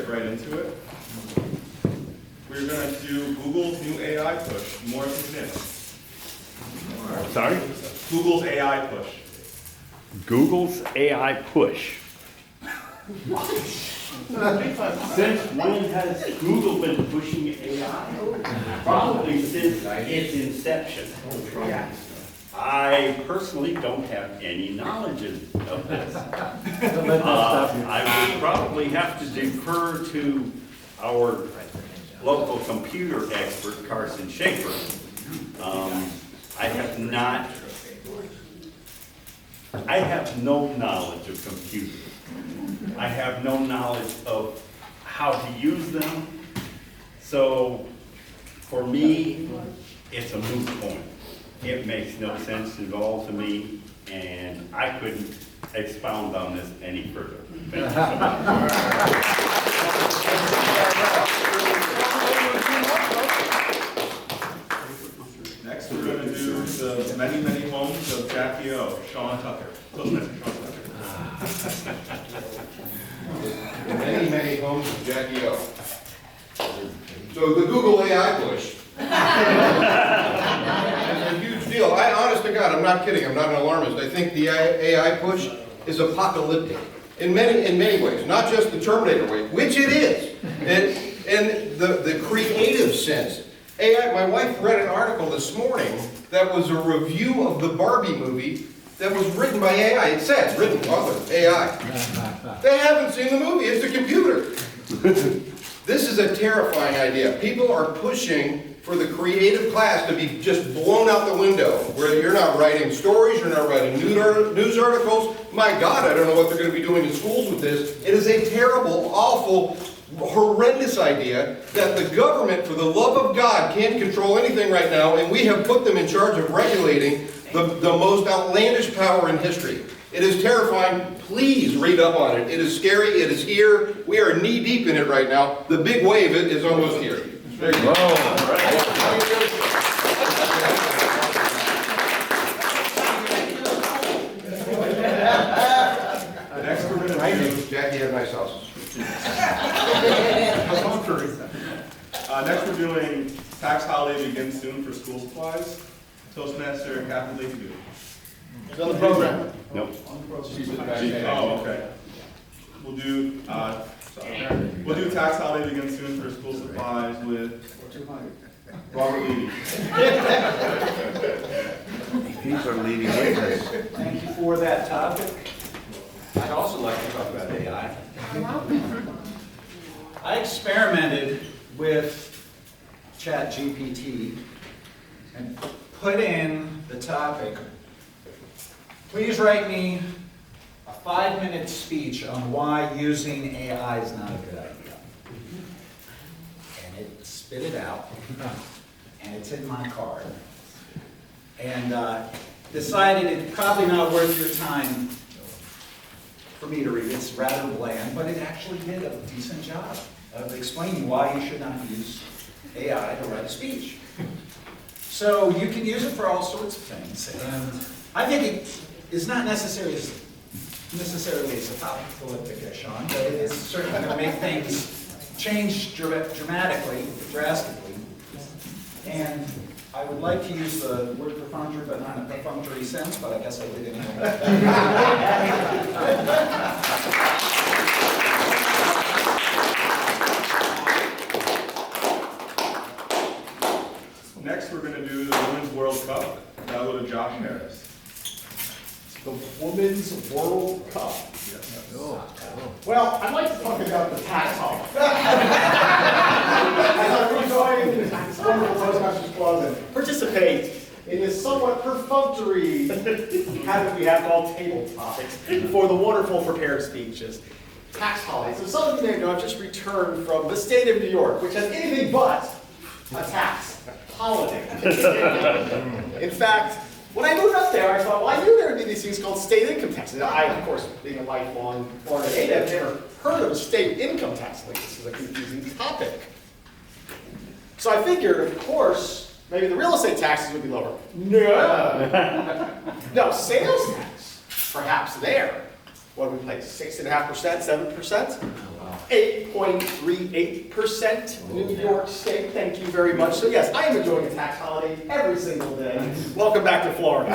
get right into it. We're going to do Google's new AI push. More minutes. Sorry? Google's AI push. Google's AI push. Since when has Google been pushing AI? Probably since its inception. I personally don't have any knowledge of this. I would probably have to defer to our local computer expert, Carson Schaefer. I have no knowledge of computers. I have no knowledge of how to use them. So for me, it's a moot point. It makes no sense at all to me, and I couldn't expound on this any further. Thank you so much. Next, we're going to do the many, many homes of Jackie O. Sean Tucker. Toastmaster Sean Tucker. The many, many homes of Jackie O. So the Google AI push. It's a huge deal. Honest to God, I'm not kidding. I'm not an alarmist. I think the AI push is apocalyptic in many ways, not just the Terminator way, which it is, and the creative sense. AI. My wife read an article this morning that was a review of the Barbie movie that was written by AI. It said, written, author, AI. They haven't seen the movie. It's a computer. This is a terrifying idea. People are pushing for the creative class to be just blown out the window, where you're not writing stories, you're not writing news articles. My God, I don't know what they're going to be doing in schools with this. It is a terrible, awful, horrendous idea that the government, for the love of God, can't control anything right now, and we have put them in charge of regulating the most outlandish power in history. It is terrifying. Please read up on it. It is scary. It is here. We are knee-deep in it right now. The big wave is almost here. There you go. Next, we're going to do... Jackie had nice houses. Next, we're doing tax holiday begins soon for school supplies. Toastmaster Kathy Lakeview. It's on the program. Nope. Oh, okay. We'll do tax holiday begins soon for school supplies with Robert Levy. These are leading witnesses. Thank you for that topic. I'd also like to talk about AI. I experimented with ChatGPT and put in the topic, please write me a 5-minute speech on why using AI is not a good idea. And it spit it out, and it's in my card. And decided it's probably not worth your time for me to read. It's rather bland, but it actually did a decent job of explaining why you should not use AI to write a speech. So you can use it for all sorts of things, and I think it is not necessarily as apocalyptic as Sean, but it is certainly going to make things change dramatically, drastically. And I would like to use the word perfunctory, but not in a perfunctory sense, but I guess I did anyway. Next, we're going to do the Women's World Cup. That'll go to Josh Harris. The Women's World Cup. Yes. Well, I'd like to talk about the tax holiday. As I rejoin this wonderful Toastmasters Club and participate in this somewhat perfunctory habit we have called Tabletopics for the wonderful prepared speeches. Tax holiday. So some of you may know I've just returned from the state of New York, which has anything but a tax holiday. In fact, when I moved up there, I thought, well, I knew there would be these things called state income taxes. I, of course, being a lifelong Florida native, never heard of a state income tax. Like, this is a confusing topic. So I figured, of course, maybe the real estate taxes would be lower. No. No, sales tax, perhaps there. What do we pay, 6.5%, 7%? 8.38% New York State. Thank you very much. So yes, I am enjoying a tax holiday every single day. Welcome back to Florida.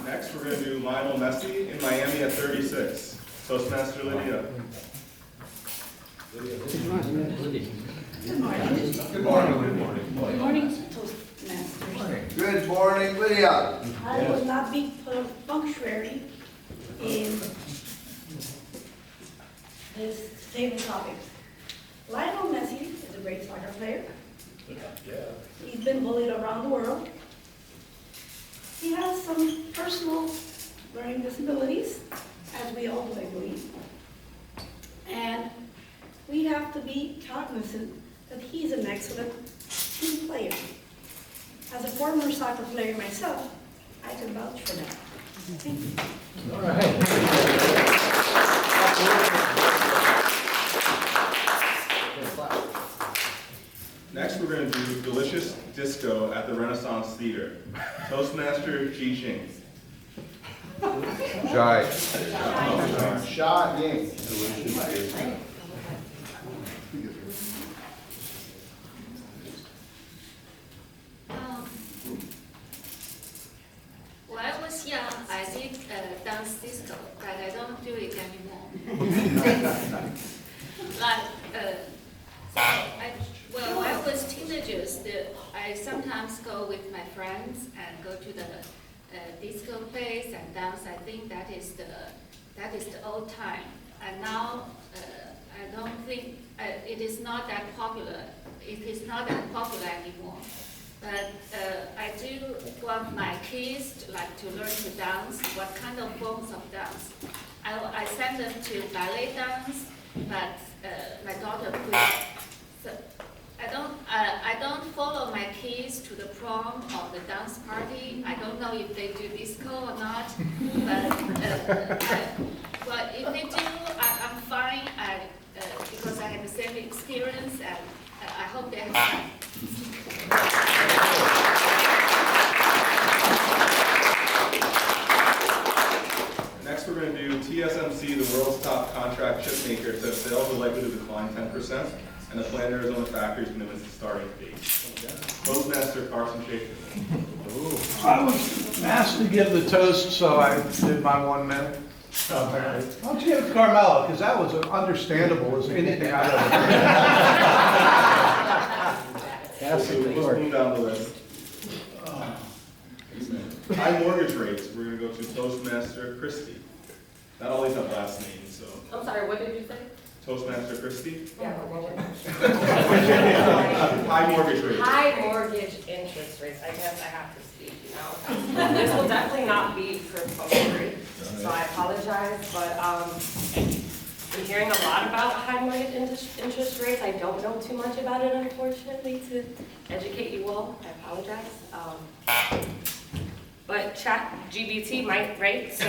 Next, we're going to do Lionel Messi in Miami at 36. Toastmaster Lydia. Good morning. Good morning. Good morning, Toastmasters. Good morning, Lydia. I will not be punctuary in this Tabletopics. Lionel Messi is a great soccer player. He's been bullied around the world. He has some personal learning disabilities, as we all do, I believe. And we have to be cognizant that he's an excellent team player. As a former soccer player myself, I can vouch for that. Thank you. All right. Next, we're going to do Delicious Disco at the Renaissance Theater. Toastmaster Ji Xing. Shy. Shot Ying. When I was young, I did dance disco, but I don't do it anymore. When I was teenagers, I sometimes go with my friends and go to the disco place and dance. I think that is the old time. And now I don't think it is not that popular. It is not that popular anymore. But I do want my kids to learn to dance. What kind of forms of dance? I send them to ballet dance, but my daughter quit. So I don't follow my kids to the prom or the dance party. I don't know if they do disco or not. But if they do, I'm fine. Because I have the same experience, and I hope they have fun. Next, we're going to do TSMC, the world's top contract chip maker, says sales are likely to decline 10%, and the Plant Arizona factory is going to miss its starting date. Toastmaster Carson Schaefer. I was asked to give the toast, so I did my 1 minute. Why don't you give it to Carmelo, because that was understandable as anything I've ever heard. So let's move down the list. High mortgage rates, we're going to go to Toastmaster Christie. Not always have last names, so. I'm sorry, what did you say? Toastmaster Christie. Yeah. High mortgage rates. High mortgage interest rates, I guess I have to speak now. This will definitely not be perfunctory, so I apologize, but I'm hearing a lot about high mortgage interest rates. I don't know too much about it, unfortunately, to educate you all. I apologize. But ChatGPT might, right? So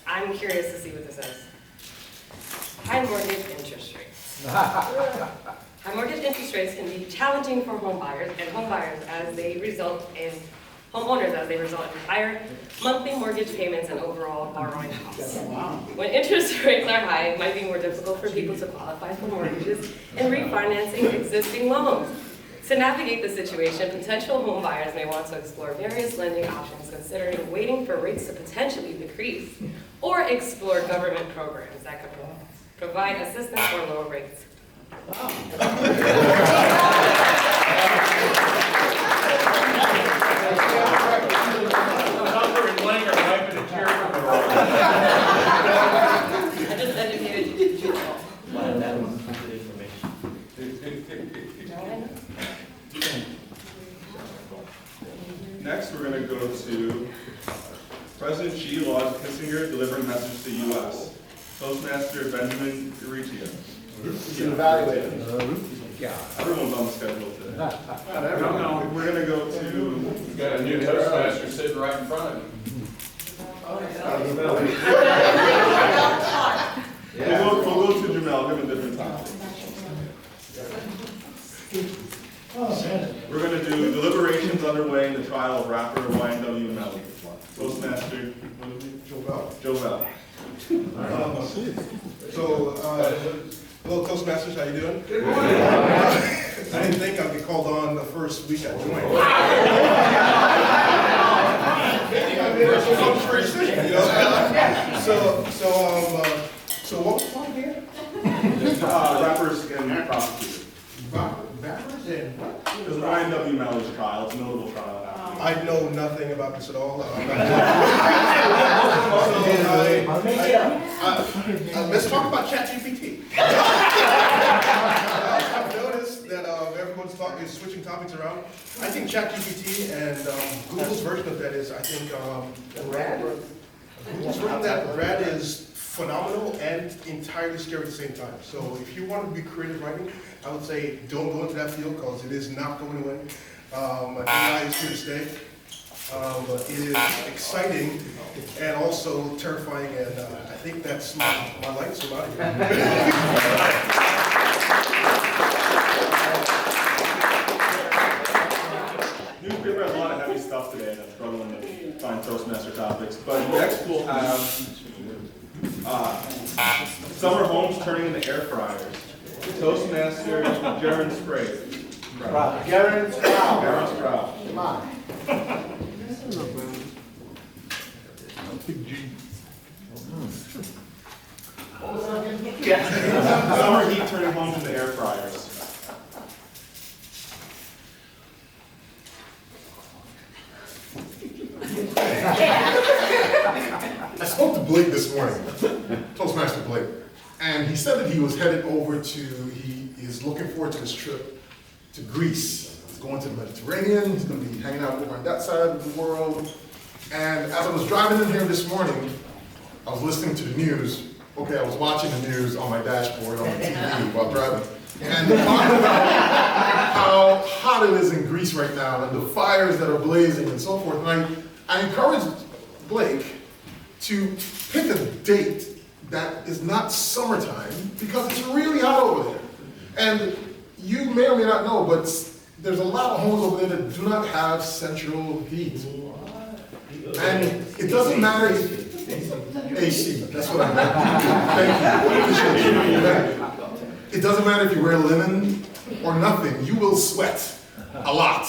I'm curious to see what this says. High mortgage interest rates. High mortgage interest rates can be challenging for home buyers and homeowners as they result in higher monthly mortgage payments and overall borrowing costs. When interest rates are high, it might be more difficult for people to qualify for mortgages and refinancing existing loans. To navigate the situation, potential home buyers may want to explore various lending options, considering waiting for rates to potentially decrease, or explore government programs that could provide assistance or lower rates. I just educated you. Next, we're going to go to President Xi lauded Kissinger delivering message to the U.S. Toastmaster Benjamin Urrutia. Evaluated. Everyone's on the schedule today. We're going to go to... You've got a new Toastmaster sitting right in front of you. We'll go to Jamel, give him a different topic. We're going to do deliberations underway in the trial of rapper YNW Melly. Toastmaster, what is it? Joe Bell. Joe Bell. Hello Toastmasters, how you doing? Good morning. I didn't think I'd be called on the first week I joined. So what was the point here? Rappers and prosecutors. Rappers and what? There's a YNW Melly's trial. It's a notable trial. I know nothing about this at all. Let's talk about ChatGPT. I've noticed that everyone's is switching topics around. I think ChatGPT and Google's version of that is, I think, Rad. Google's version of that, Rad is phenomenal and entirely scary at the same time. So if you want to be creative writing, I would say don't go into that field because it is not going away. AI is here to stay. But it is exciting and also terrifying, and I think that's my life, so I'm out of here. Newspaper has a lot of heavy stuff today, and I'm struggling to find Toastmaster topics. But next we'll have summer homes turning into air fryers. Toastmaster Jaron Sprague. Jaron Sprout. Jaron Sprout. Come on. Summer heat turning homes into air fryers. I spoke to Blake this morning, Toastmaster Blake, and he said that he was headed over he is looking forward to his trip to Greece. He's going to the Mediterranean, he's going to be hanging out over on that side of the world. And as I was driving in here this morning, I was listening to the news. Okay, I was watching the news on my dashboard on the TV while driving. And talking about how hot it is in Greece right now and the fires that are blazing and so forth. And I encouraged Blake to pick a date that is not summertime because it's really hot over there. And you may or may not know, but there's a lot of homes over there that do not have central heat. And it doesn't matter if AC, that's what I meant. Thank you. Appreciate you. It doesn't matter if you wear linen or nothing, you will sweat a lot.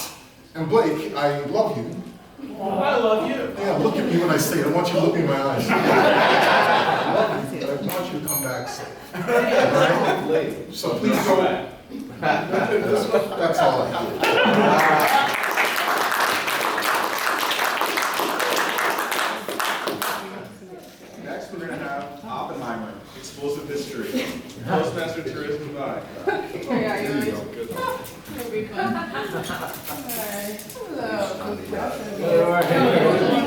And Blake, I love you. I love you. Yeah, look at me when I say it. I want you to look me in my eyes. I love you, but I want you to come back safe. All right? So please go. That's all I have. Next, we're going to have Oppenheimer, Explosive History. Toastmaster Therese Goodbye. Here are you. It'll be fun. Alright. Hello.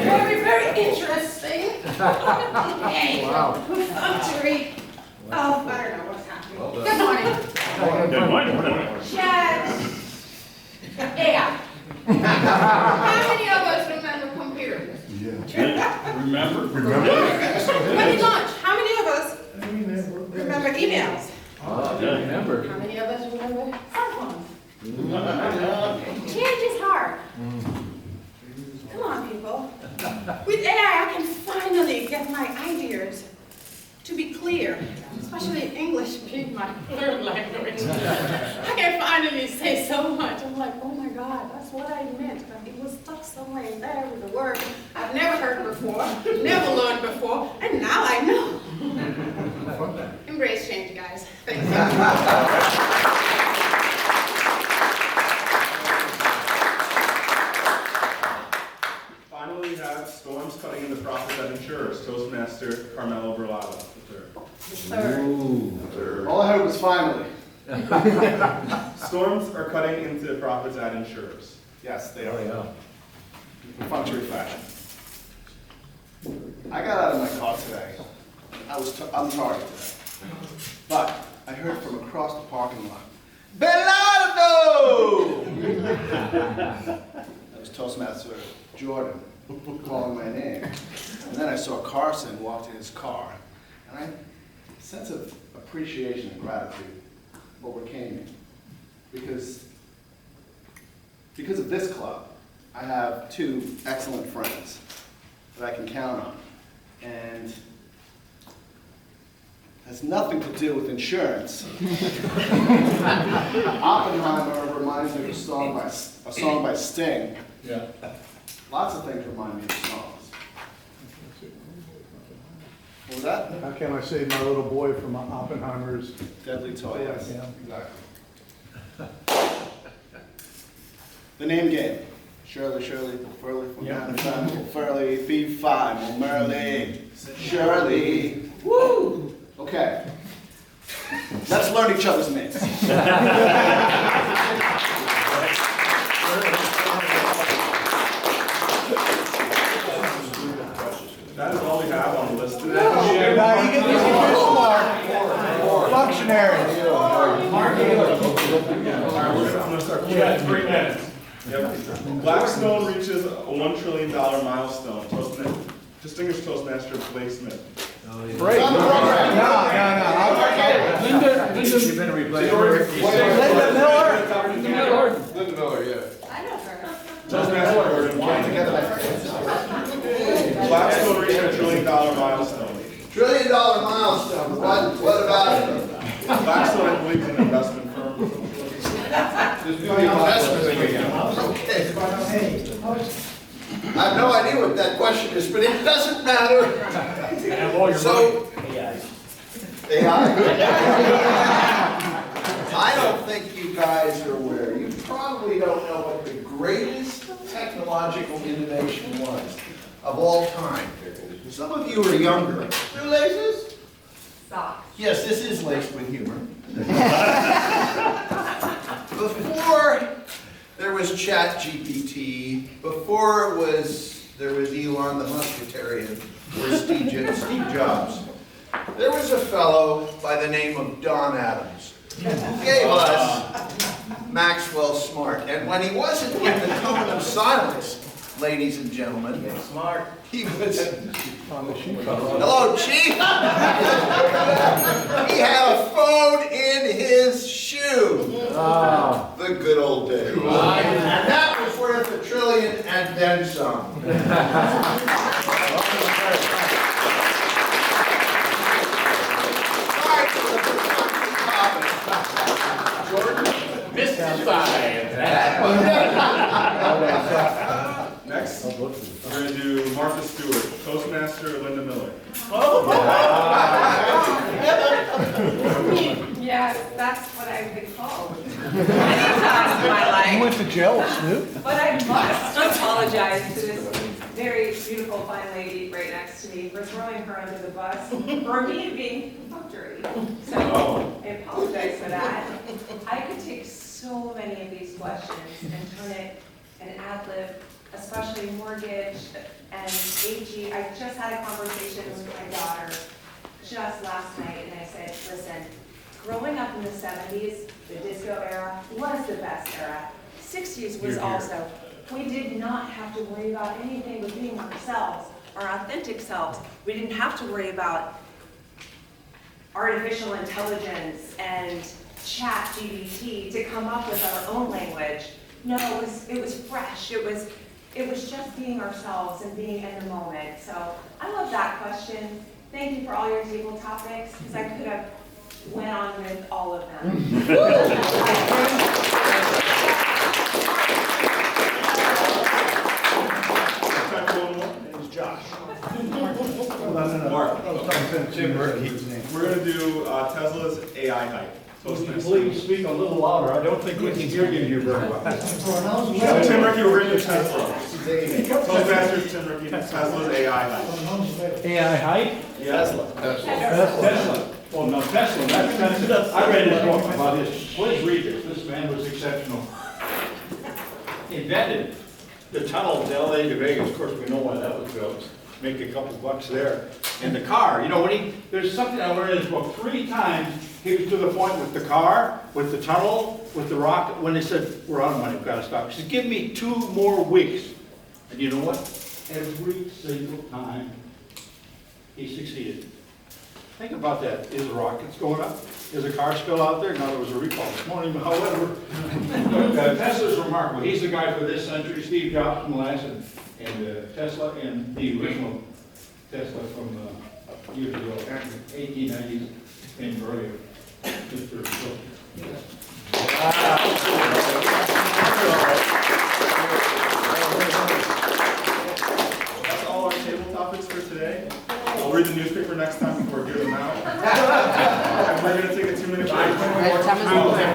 Very, very interesting. Okay. Wow. Perfunctory. Oh, I don't know what's happening. Good morning. Good morning. Chat. AI. How many of us remember computers? Remember? When we launch, how many of us remember emails? Remember. How many of us remember cell phones? Change is hard. Come on, people. With AI, I can finally get my ideas to be clear, especially English being my third language. I can finally say so much. I'm like, oh my God, that's what I meant. But it was stuck somewhere in there with a word I've never heard before, never learned before, and now I know. Embrace change, guys. Thank you. Finally, we have storms cutting into profits at insurers. Toastmaster Carmelo Berlado, the third. All I heard was finally. Storms are cutting into profits at insurers. Yes, they are. Perfunctory fashion. I got out of my car today. I'm Target today. But I heard from across the parking lot, Belardo! That was Toastmaster Jordan calling my name. And then I saw Carson walk in his car. And a sense of appreciation and gratitude overcame me. because of this club, I have two excellent friends that I can count on. And it has nothing to do with insurance. Oppenheimer reminds me of a song by Sting. Yeah. Lots of things remind me of songs. What was that? How can I save my little boy from Oppenheimer's? Deadly Toy, yes. Yeah. Exactly. The name game. Shirley, Furley, from time to time, Furley, be fine, oh Merrily, Shirley, woo! Okay. Let's learn each other's names. That is all we have on the list today. Now, you get functionaries. I'm gonna start. You got 3 minutes. Yep. Blackstone reaches a $1 trillion milestone. Distinguished Toastmaster Blake Smith. Break. No. You've been replaced. Linda Miller. Linda Miller, yeah. I know her. Toastmaster Gordon King. Blackstone reached a $1 trillion milestone. $1 trillion milestone, what about it? Blackstone, I believe, is an investment firm. Okay. I have no idea what that question is, but it doesn't matter. So, AI? I don't think you guys are aware. You probably don't know what the greatest technological innovation was of all time. Some of you are younger. Shoelaces? Socks. Yes, this is laced with humor. Before there was ChatGPT, before there was Elon the Musketeerian, or Steve Jobs, there was a fellow by the name of Don Adams who gave us Maxwell Smart. And when he wasn't in the tone of silence, ladies and gentlemen, smart, he was hello, Chief. He had a phone in his shoe. The good old days. And that was worth $1 trillion and then some. Next, we're going to do Martha Stewart, Toastmaster Linda Miller. Yes, that's what I've been called many times in my life. You went to jail with Snoop? But I must apologize to this very beautiful, fine lady right next to me for throwing her under the bus for me being perfunctory. So I apologize for that. I could take so many of these questions and turn it an ad-lib, especially mortgage and AG. I just had a conversation with my daughter just last night, and I said, listen, growing up in the 70s, the disco era was the best era. 60s was also. We did not have to worry about anything but being ourselves, our authentic selves. We didn't have to worry about artificial intelligence and ChatGPT to come up with our own language. No, it was fresh. It was just being ourselves and being in the moment. So I love that question. Thank you for all your table topics, because I could have went on with all of them. Josh. Mark. Tim Murphy. We're going to do Tesla's AI hype. Toastmaster. Please speak a little louder. I don't think we can hear you very well. Tim Ricky, we're going to do Tesla. Toastmasters, Tim Ricky, Tesla's AI hype. AI hype? Tesla. Tesla. Well, no, Tesla. That's, I read his book about his. Please read this. This man was exceptional. Invented the tunnel to LA to Vegas. Of course, we know why that was built. Make a couple bucks there. And the car, you know, there's something I learned in his book 3 times. He was to the point with the car, with the tunnel, with the rocket. When they said, we're out of money, we've got to stop. He said, give me 2 more weeks. And you know what? Every single time, he succeeded. Think about that. Is rockets going up? Is a car still out there? No, there was a recall this morning, however. Tesla's remarkable. He's the guy for this century, Steve Jobs from the last, and Tesla, and the original Tesla from years ago, 1890s, came earlier. Mr. Phil. That's all our table topics for today. I'll read the newspaper next time before giving them out. And we're going to take a 2-minute break.